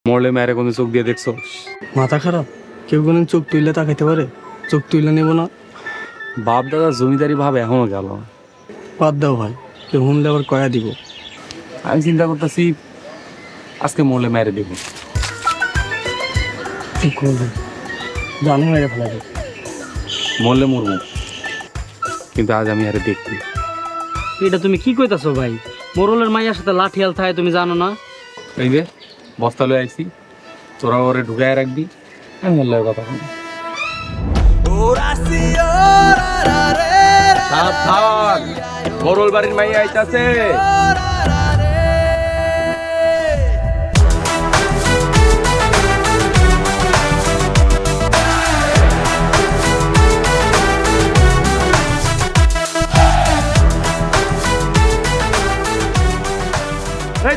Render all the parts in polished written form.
মরলে মায়ের কোনো চোখ দিয়ে দেখছো? মাথা খারাপ? কেউ কোনো চোখ তুইলে তাকাইতে পারে? চোখ তুইলে নেব না। বাপ দাদা জমিদারি ভাব এখনো গেল। বাদ দাও ভাই, কেউ শুনলে আবার কয়া দিব। আমি চিন্তা করতেছি আজকে মরলে মায়ের দেখবো। ঠিক করবেন, জানি মেরে ফেলাবে। মরলে মরবো, কিন্তু আজ আমি আরে দেখবি। এটা তুমি কি কইতাছো ভাই? মোরলের মাইয়ার সাথে লাঠিয়াল থাকে তুমি জানো না? এই যে বস্তা লয়ে আইছি, তোরা ওরে ঢুকায় রাখবি। আমি বললে কথা শুনি। সাবধান, মোরল বাড়ির মাইয়া আইতাছে।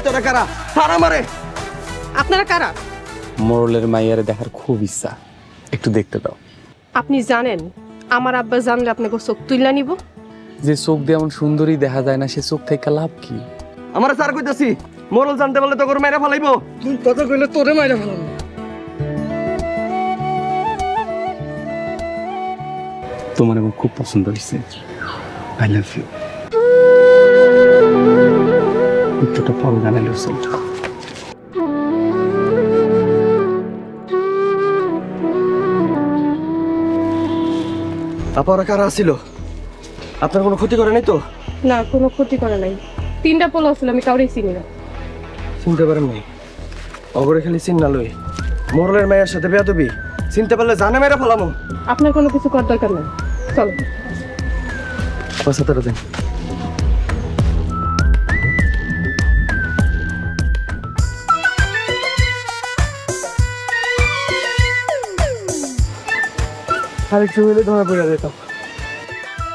তোরা কারা? তারা মারে। আপনারা কারা? মোরলের মাইয়ারে দেখার খুব ইচ্ছা, একটু দেখতে দাও। আপনি জানেন আমার আব্বা জানলে আপনাকে চোখ তুইলা নিব। যে চোখ দিয়ে এমন সুন্দরী দেখা যায় না, সে চোখ থেকে লাভ কি? আমার স্যার কইতাছি, মোরল জানতে পারলে তো করে মাইরা ফেলাইবো। তুই কথা কইলে তোরে মাইরা ফেলাবো। তোমার আমার খুব পছন্দ হয়েছে। I love you. একটুটা ফল গানে লুসেল। আপনারা কারা ছিল? আপনার কোনো ক্ষতি করে নাই তো? না, কোনো ক্ষতি করে নাই। 3টা পোলা ছিল, আমি কাউরে চিনি না। চিনতে পারেন নাই? অগরে খালি চিন্না লই মোরলের মায়ের সাথে বেয়াদবি। চিনতে পারলে জানে মেরে ফেলামো। আপনার কোনো কিছু করার দরকার নাই, চলো। পয়সা তারা দেন। আরেকটু হইলে ধরা পড়ে যেতাম।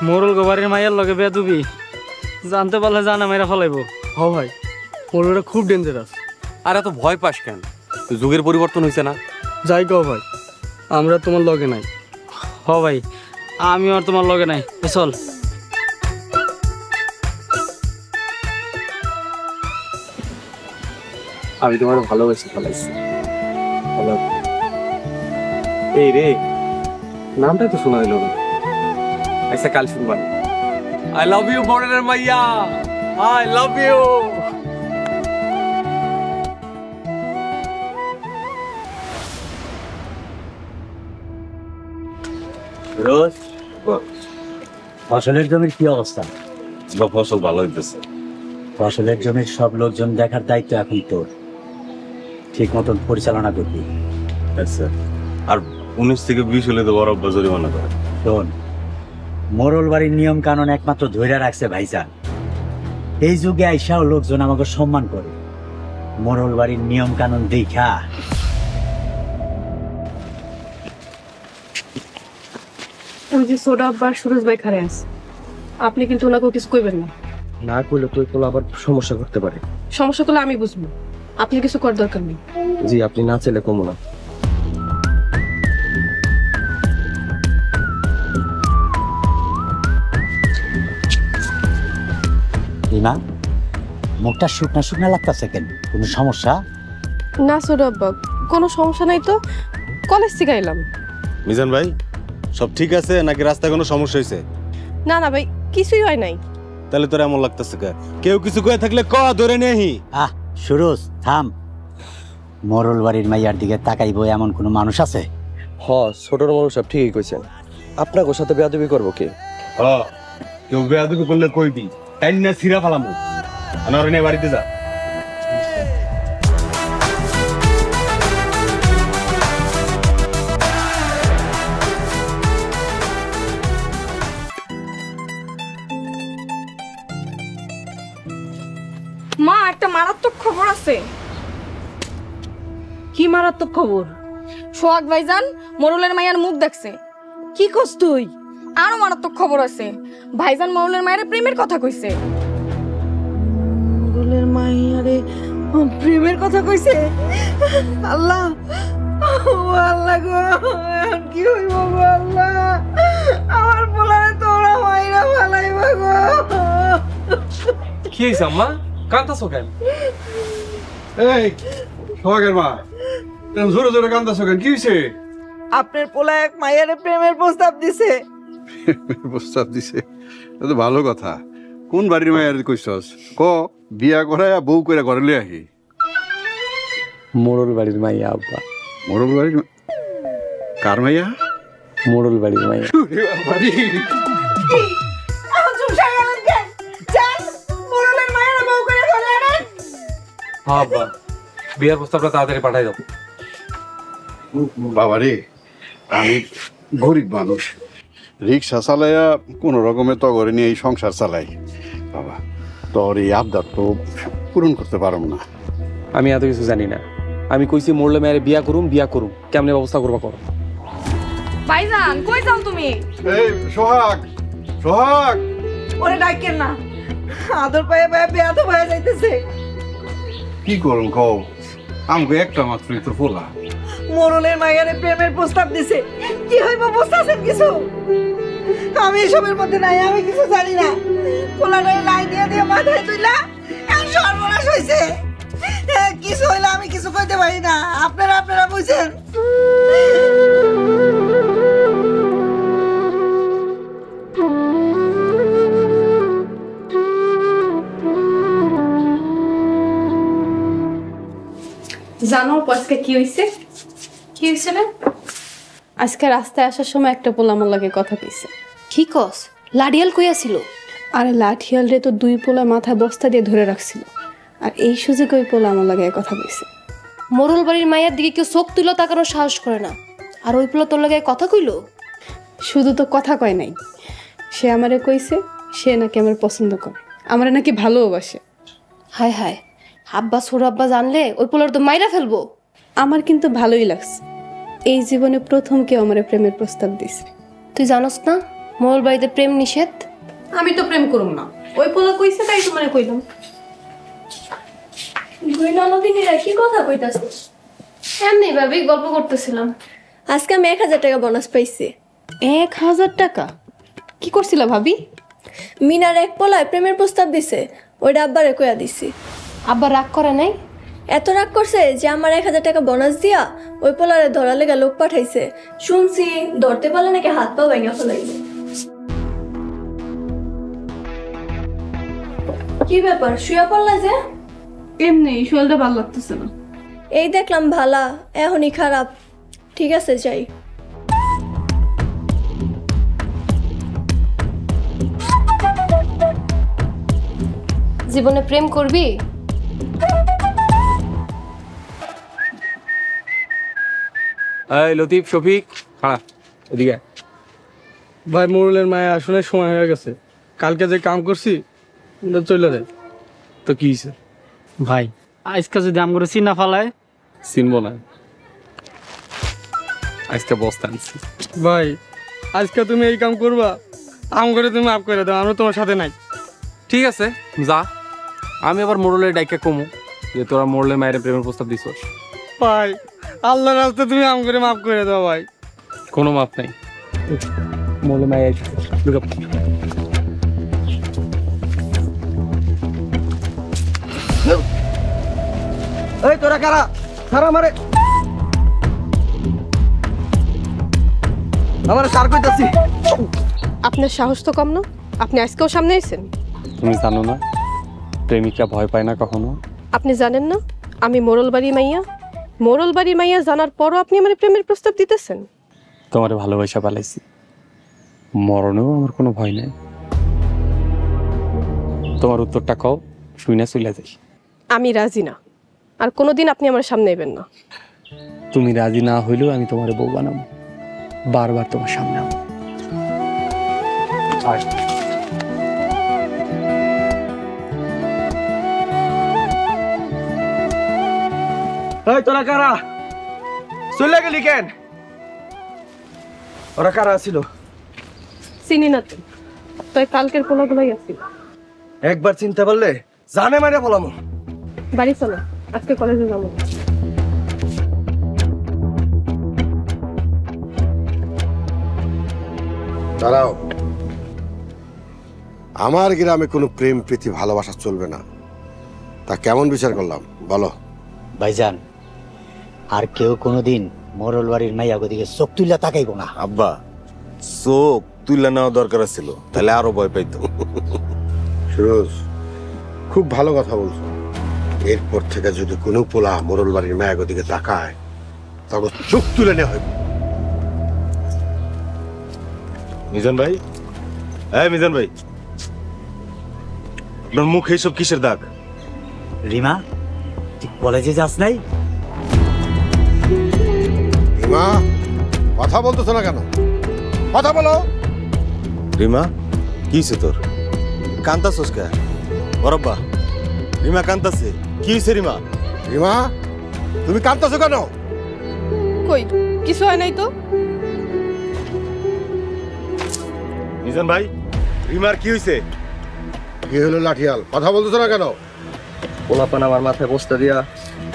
মোরল গোবারের মাইয়ার লগে বেয়াদবি, জানতে পারলে জানা মেরা ফলাইবো। হ ভাই, মোরলটা খুব ডেঞ্জারাস। আর এত ভয় পাস কেন? যুগের পরিবর্তন হয়েছে না? যাই গো ভাই, আমরা তোমার লগে নাই। হ ভাই, আমি আর তোমার লগে নাই। চল। আমি তোমার ভালোবেসে ফেলাইছি। এই রে, নামটা তো শোনা দিল না। আচ্ছা, কাল শুনবান। আই লাভ ইউ মোরলের মাইয়া, আই লাভ ইউ। রোজ ফসলের জমির কি অবস্থা? ফসল ভালো হইতেছে। ফসলের জমির সব লোকজন দেখার দায়িত্ব এখন তোর। ঠিক মতন পরিচালনা করবি। আচ্ছা, আর 19 থেকে 20 হলে তো বড় জরিমানা করে। শোন, মোরল বাড়ির নিয়ম কানুন একমাত্র ধৈর্য রাখছে ভাইজান। এই যুগে আইসাও লোকজন আমাকে সম্মান করে। মোরল বাড়ির নিয়ম কানুন দেখা ওই যে সোরভ আর সুরজ ভাই খারে আছে, আপনি কিন্তু ওনাকে কিছু কইবেন না। না কইলে তুই কোনো আবার সমস্যা করতে পারে। সমস্যা করলে আমি বুঝবো, আপনি কিছু করার দরকার নেই। জি, আপনি না চাইলে কমো না। রিমা, মুখটা শুকনা শুকনা লাগতেছে কেন? কোনো সমস্যা? না সোরভ বাব, কোনো সমস্যা নাই তো। কলেজ থেকে এলাম। মিজান ভাই, সব ঠিক আছে নাকি রাস্তায় কোনো সমস্যা হয়েছে? না না ভাই, কিছুই হয় নাই। তাহলে তোর এমন লাগতেছে কেউ কিছু কয়ে থাকলে ক ধরে নেহি। সুরজ থাম। মোরল বাড়ির মাইয়ার দিকে তাকাইবো এমন কোনো মানুষ আছে? হ, ছোটর মানুষ সব ঠিকই কইছেন। আপনাকে সাথে বেয়াদবি করবো কে? কেউ বেয়াদবি করলে কইবি, টাইম না ছিড়া ফেলামু। আনারে নে বাড়িতে যা। মা, একটা মারাত্মক খবর আছে। কি মারাত্মক খবর? সোহাগ ভাইজান মোরলের মাইয়ার মুখ দেখছে। কি কস তুই? আরো মারাত্মক খবর আছে, ভাইজান মোরলের মায়ের প্রেমের কথা কইছে। মোরলের মাইয়ারে প্রেমের কথা কইছে? আল্লাহ, ও আল্লাহ গো, এখন কি হইব গো আল্লাহ? আমার পোলারে তোরা মাইরা ফেলাইবা গো। কি হইছে আম্মা? কাঁদতাছো কেন? এই সোহাগের মা, জোরে জোরে কান্দাছো কেন? কি হয়েছে? আপনার পোলা এক মাইয়ারে প্রেমের প্রস্তাব দিছে। প্রস্তাব দিছে? তো ভালো কথা। কোন বাড়ির মায়ের কইছস? ক বিয়া করায়া বউ করে ঘরে লই আহি। মোড়ল বাড়ির মাইয়া আব্বা। মোড়ল বাড়ির কার মাইয়া? মোড়ল বাড়ির মাইয়া। এখন চুপসাই গেলেন কেন? যান, মোড়লের মায়েরা বউ করে ঘরে আনেন। হ্যাঁ আব্বা, বিয়ার প্রস্তাবটা তাড়াতাড়ি পাঠাই দাও। বাবারে, আমি গরিব মানুষ, রিক্সা চালাইয়া কোন রকমে তগরে নিয়ে এই সংসার চালাই। বাবা, তোর এই আবদার তো পূরণ করতে পারব না। আমি এত কিছু জানি না। আমি কইছি মোড়লে মেয়ের বিয়া করুম, কেমনে ব্যবস্থা করবা করো। ভাইজান কই যাও তুমি? এই সোহাগ, সোহাগ, ওরে ডাকেন না, আদর পায়ে পায়ে বেয়াদ হয়ে যাইতেছে। কি করুন কও? আমাকে একটা মাত্রই তো ফোলা। মোড়লের মায়েরে প্রেমের প্রস্তাব দিছে। কি হইব বুঝতেছেন কিছু? আমি এসবের মধ্যে নাই, আমি কিছু জানি না। পোলাটারে লাই দিয়ে দিয়ে মাথায় তুইলা এখন সর্বনাশ হয়েছে। কিছু হইলে আমি কিছু কইতে পারি না, আপনারা বুঝেন। জানো আজকে কি হয়েছে? কি হয়েছে রে? আজকে রাস্তায় আসার সময় একটা পোলা আমার লাগে কথা কইছে। কি কস? লাডিয়াল কইয়া ছিল? আরে লাঠিয়াল রে তো দুই পোলা মাথায় বস্তা দিয়ে ধরে রাখছিল, আর এই সুযোগে ওই পোলা আমার লাগে কথা কইছে। মোরল বাড়ির মায়ের দিকে কেউ চোখ তুলো তাকানোর সাহস করে না, আর ওই পোলা তোর লাগে কথা কইলো? শুধু তো কথা কয় নাই, সে আমারে কইছে সে নাকি আমার পছন্দ করে, আমারে নাকি ভালোবাসে। হায় হায়, আব্বা ছোট আব্বা জানলে ওই পোলার তো মাইরা ফেলবো। আমার কিন্তু ভালোই লাগছে, এই জীবনে প্রথম কেউ আমারে প্রেমের প্রস্তাব দিছে। তুই জানোস না মোরল বাড়িতে প্রেম নিষেধ? আমি তো প্রেম করুম না, ওই পোলা কইছে তাই তোমারে কইলাম। দুই ননদিনীরা কি কথা কইতাছিস? এমনি ভাবি গল্প করতেছিলাম। আজকে আমি 1000 টাকা বোনাস পাইছি। 1000 টাকা? কি করছিলা ভাবি? মিনার এক পোলায় প্রেমের প্রস্তাব দিছে, ওইটা আব্বারে কইয়া দিছি। আব্বা রাগ করে নাই? এত রাগ করছে যে আমার 1000 টাকা বোনাস দিয়া ওই পোলারে ধরা লেগা লোক পাঠাইছে। শুনছি ধরতে পারলে নাকি হাত পা ভেঙে ফেলাইছে। কি ব্যাপার, শুয়ে পড়লা যে? এমনি শরীরটা ভালো লাগতেছে না। এই দেখলাম ভালা, এখনই খারাপ। ঠিক আছে যাই। জীবনে প্রেম করবি? এই লতিফ, শফিক, খাড়া এদিকে। ভাই মোড়লের মায়া আসলে সময় হয়ে গেছে, কালকে যে কাম করছি চলে যায়। তো কি হয়েছে ভাই? আজকে যদি আম করে চিনা ফালায়? চিনবো না, আজকে বস্তা আনছি। ভাই আজকে তুমি এই কাম করবা, আম করে তুমি আপ করে দাও, আমরা তোমার সাথে নাই। ঠিক আছে যা, আমি আবার মোড়লের ডাইকে কমু যে তোরা মোড়লের মায়ের প্রেমের প্রস্তাব দিছস। ভাই আল্লাহর রাস্তায় তুমি আম করে মাফ করে দাও ভাই। কোনো মাপ নাই, মোড়লের মায়ের ঢুকে। এই তোরা কারা? সারা আমারে সার কইতাছি। আপনার সাহস তো কম না, আপনি আজকেও সামনে আইছেন। তুমি জানো না প্রেমিকা ভয় পায় না কখনো? আপনি জানেন না আমি মোড়ল বাড়ির মাইয়া জানার পরও আপনি আমার প্রেমের প্রস্তাব দিতেছেন? তোমার ভালোবাসা পালাইছি, মরণেও আমার কোনো ভয় নাই। তোমার উত্তরটা কও, শুই না চলে যাই। আমি রাজি না, আর কোনোদিন আপনি আমার সামনে এবেন না। তুমি রাজি না হইলেও আমি তোমার বউ বানাবো, বারবার তোমার সামনে আনবো। এই তোরা কারা? চলে গেলি কেন? ওরা কারা ছিল? চিনি না তো, তাই কালকের পোলাগুলাই আসছিল। একবার চিনতে পারলে জানে মারে বলামো। বাড়ি চলো, আজকে কলেজে যাবো। দাঁড়াও, আমার গ্রামে কোনো প্রেম প্রীতি ভালোবাসা চলবে না, তা কেমন বিচার করলাম বলো? ভাইজান, আর কেউ কোনোদিন মোরল বাড়ির মাইয়া দিকে চোখ তুইলা তাকাইবো না। আব্বা চোখ তুইলা নেওয়া দরকার ছিল, তাহলে আরো ভয় পাইতো। সুরজ, খুব ভালো কথা বলছো। এরপর থেকে যদি কোনো পোলা মোরল বাড়ির মায়ের দিকে তাকায় তখন চোখ তুলে নেওয়া হবে। মিজান ভাই, মিজান ভাই, আপনার মুখে এইসব কিসের দাগ? রিমা, তুই কলেজে যাস নাই? রিমা, কথা বলতেছো না কেন? কথা বলো। রিমা, কি হয়েছে তোর? কান্তাছস কে? বরব্বা, রিমা কান্তাছে, কি হয়েছে রিমা? রিমা, তুমি কাঁদতেছো কেন? কই কিছু হয় নাই তো। মিজান ভাই, রিমার কি হয়েছে? কি হলো লাঠিয়াল? কথা বলতেছো না কেন? পোলাপান আমার মাথায় বস্তা দিয়া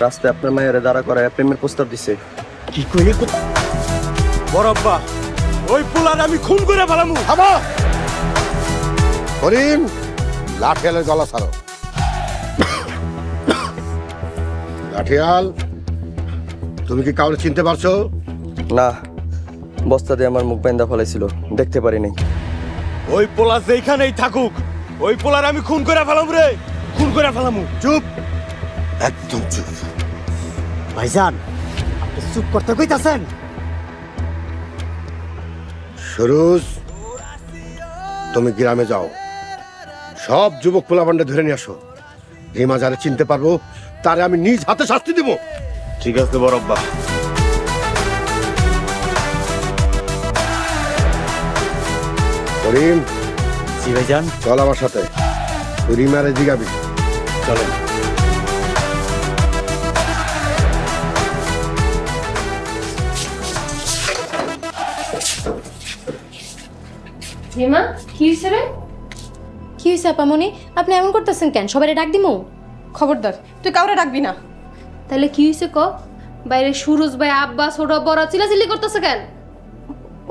রাস্তায় আপনার মায়ের দাঁড়া করায় প্রেমের প্রস্তাব দিছে। কি কইলে? বরব্বা, ওই পোলার আমি খুন করে ফেলামু। থামো করিম, লাঠিয়ালের গলা ছাড়ো। লাঠিয়াল, তুমি কি কাউকে চিনতে পারছো? না, বস্তা দিয়ে আমার মুখ বাইন্দা ফেলাইছিল, দেখতে পারি নাই। ওই পোলা যেখানেই থাকুক, ওই পোলার আমি খুন করে ফেলাম রে, খুন করে ফেলামু। চুপ, একদম চুপ। ভাইজান, আপনি চুপ করতে কইতাছেন? সুরজ, তুমি গ্রামে যাও, সব যুবক পোলাপান্ডা ধরে নিয়ে আসো। রিমা যারা চিনতে পারবো তারে আমি নিজ হাতে শাস্তি দিব। ঠিক আছে বরব্বা। করিম, জি ভাইজান। চল আমার সাথে, তুই রিমারে জিগাবি। চলেন। রিমা, কি হয়েছে রে? কি হয়েছে আপামনি? আপনি এমন করতেছেন কেন? সবাই ডাক দিমু? খবরদার, তুই কাউরে ডাকবি না। তাহলে কি হয়েছে ক? বাইরে সুরজ ভাই, আব্বা, ছোট বড় চিল্লাচিল্লি করতেছে কেন?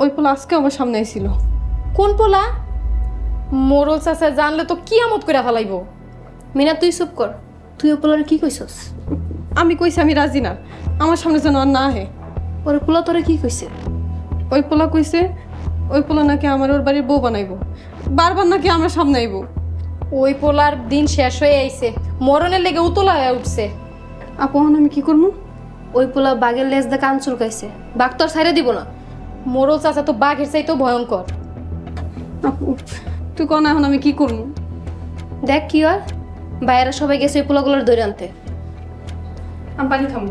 ওই পোলা আজকে আমার সামনে আইছিল। কোন পোলা? মোরল চাচা জানলে তো কিয়ামত করে ফেলাইব। মিনা, তুই চুপ কর। তুই ও পোলারে কি কইছস? আমি কইছি আমি রাজি না, আমার সামনে যেন আর না আহে। ওর পোলা তোরে কি কইছে? ওই পোলা কইছে ওই পোলা নাকি আমার ওর বাড়ির বউ বানাইবো, বারবার নাকি আমার সামনে আইবো। ওই পোলার দিন শেষ হয়ে আইছে, মরণের লেগে উতলা হয়ে উঠছে। আপু, আমি কি করবো? ওই পোলা বাঘের লেজ দিয়ে কান চুলকাইছে, বাঘ তো আর ছাইড়ে দিব না। মোরল চাচা তো বাঘের চাইতেও ভয়ঙ্কর। আপু, তুই কন এখন আমি কি করবো? দেখ কি হয়, বাইরে সবাই গেছে ওই পোলাগুলোর দৌড়ে আনতে। আমি পানি খাবো।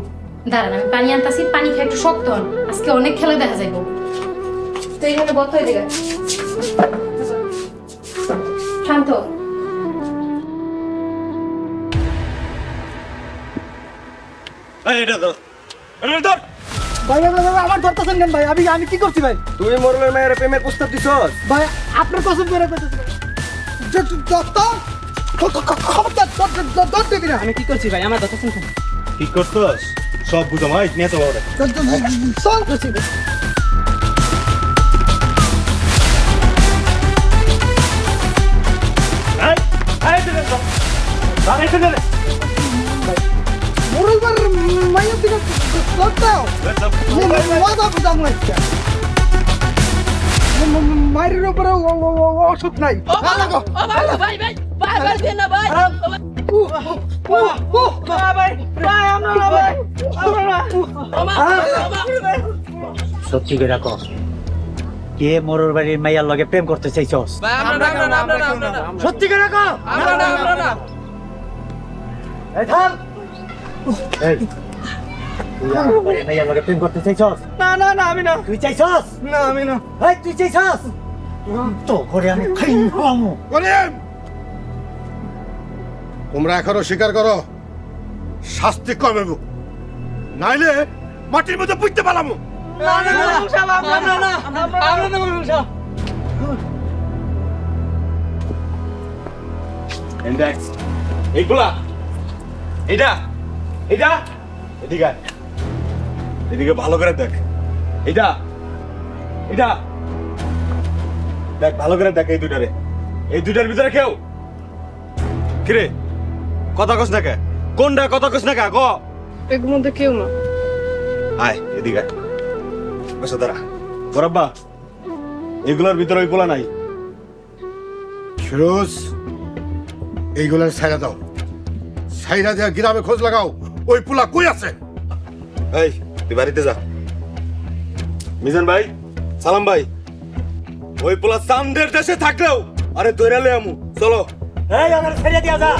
দাঁড়ান, আমি পানি আনতাছি, পানি খেয়ে একটু শক্ত হন, আজকে অনেক খেলা দেখা যাইব। তো এখানে বত হয়ে দিকে শান্ত। ভাই আমার ধরতেছেন কেন ভাই? আমি কি করছি ভাই? তুমি মোরলের মায়ের প্রেমের প্রস্তাব দিছস ভাই? আপনার কসম করে আমি কি করছি ভাই? আমার কথা শুনছেন? কি করছস? সব বুঝো মাইক নিয়ে তো বাবা। মায়ের উপরে ওষুধ নাই। সত্যি করে রাখো, কে মোরল বাড়ির মাইয়ার লগে প্রেম করতে চাইছস? সত্যি করে রাখো। এই থাম। এই, তুই আমার বাড়ির মাইয়ার লগে প্রেম করতে চাইছস? না না না, আমি না। তুই চাইছস? না, আমি না। এই, তুই চাইছস? তো করে আমি খাই খামু। করিম, তোমরা এখনো স্বীকার করো, শাস্তি কম হইব, নাইলে মাটির মধ্যে পুঁততে পারলাম। এইগুলা এটা এটা এদিকে এদিকে ভালো করে দেখ। এটা এটা দেখ, ভালো করে দেখ। এই দুটার ভিতরে কেউ কিরে কথা কস না কে? কোনটা কথা কস না কে? ক। এর মধ্যে কেউ না। আয় এদিকে আয়। বসো দাঁড়া বরাব্বা এগুলোর ভিতরে ওই পোলা নাই। ফিরোজ এইগুলার ছাইরা দাও, ছাইরা দেওয়া গ্রামে খোঁজ লাগাও ওই পোলা কই আছে। এই তুই বাড়িতে যা। মিজান ভাই, সালাম ভাই, ওই পোলা চান্দের দেশে থাকলেও আরে দৈরালে আমু চলো। এই আমার ছেড়ে দিয়া যা।